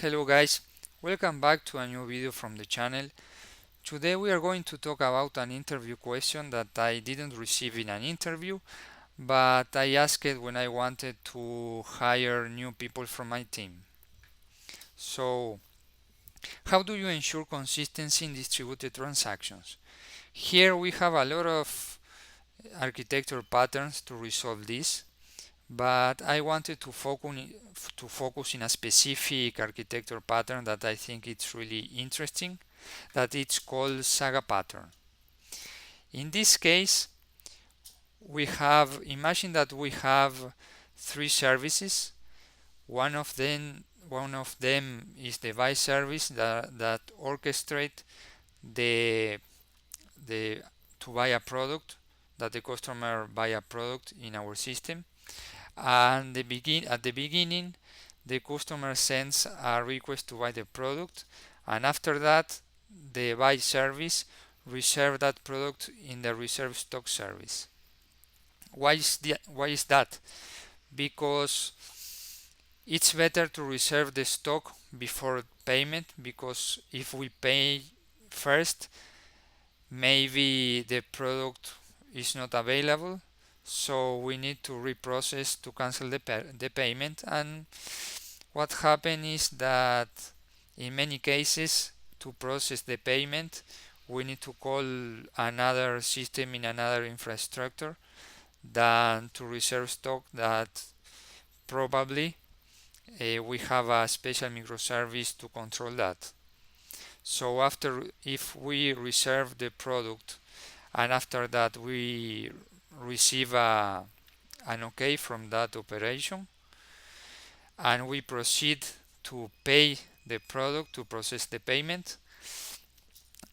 Hello guys, welcome back to a new video from the channel. Today we are going to talk about an interview question that I didn't receive in an interview, but I asked it when I wanted to hire new people from my team. So, how do you ensure consistency in distributed transactions? Here we have a lot of architecture patterns to resolve this, but I wanted to focus in a specific architecture pattern that I think it's really interesting, that it's called saga pattern. In this case, imagine that we have three services. One of them is the buy service that orchestrate the the to buy a product, that the customer buy a product in our system. And at the beginning, the customer sends a request to buy the product, and after that the buy service reserve that product in the reserve stock service. Why is that? Because it's better to reserve the stock before payment, because if we pay first, maybe the product is not available, so we need to reprocess to cancel the payment. And what happens is that in many cases, to process the payment, we need to call another system in another infrastructure than to reserve stock, that probably we have a special microservice to control that. So if we reserve the product and after that we receive an OK from that operation, and we proceed to pay the product, to process the payment,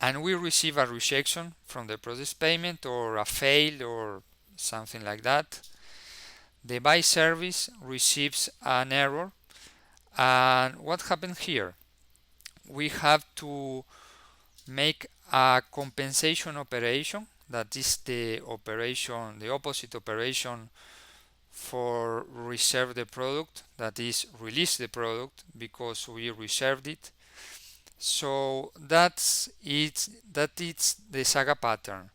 and we receive a rejection from the process payment or a fail or something like that, the buy service receives an error. And what happened here? We have to make a compensation operation, that is the opposite operation for reserve the product, that is release the product because we reserved it. So that's it's the saga pattern,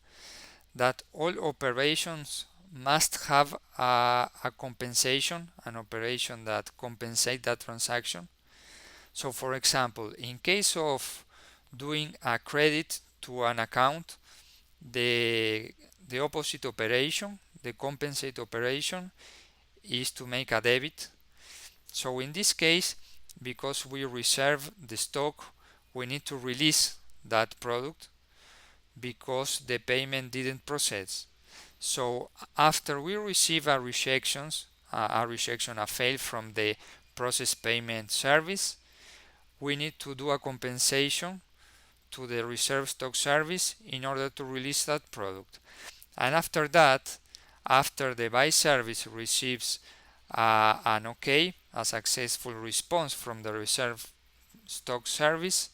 that all operations must have a compensation, an operation that compensate that transaction. So for example, in case of doing a credit to an account, the opposite operation, the compensate operation, is to make a debit. So in this case, because we reserve the stock, we need to release that product because the payment didn't process. So after we receive a fail from the process payment service, we need to do a compensation to the reserve stock service in order to release that product. And after that, after the buy service receives an OK, a successful response from the reserve stock service,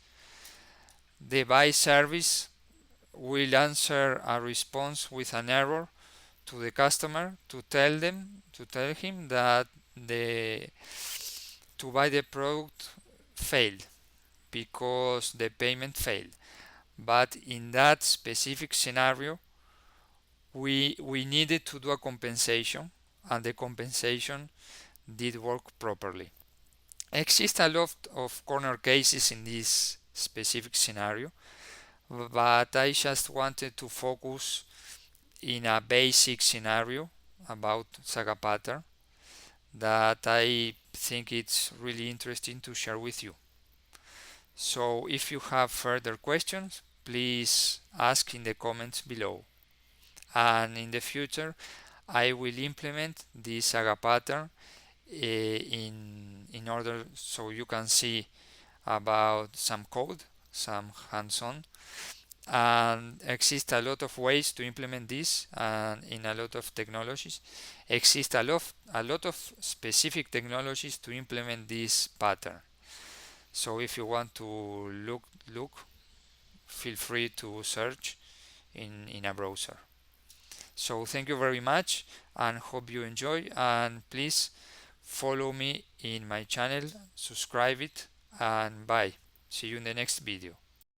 the buy service will answer a response with an error to the customer to tell him that the to buy the product failed because the payment failed. But in that specific scenario, we needed to do a compensation, and the compensation did work properly. Exist a lot of corner cases in this specific scenario, but I just wanted to focus in a basic scenario about saga pattern that I think it's really interesting to share with you. So if you have further questions, please ask in the comments below. And in the future, I will implement this saga pattern in order so you can see about some code, some hands-on. And exist a lot of ways to implement this, and in a lot of technologies exist a lot of specific technologies to implement this pattern. So if you want to look, feel free to search in a browser. So thank you very much and hope you enjoy, and please follow me in my channel, subscribe it, and bye. See you in the next video.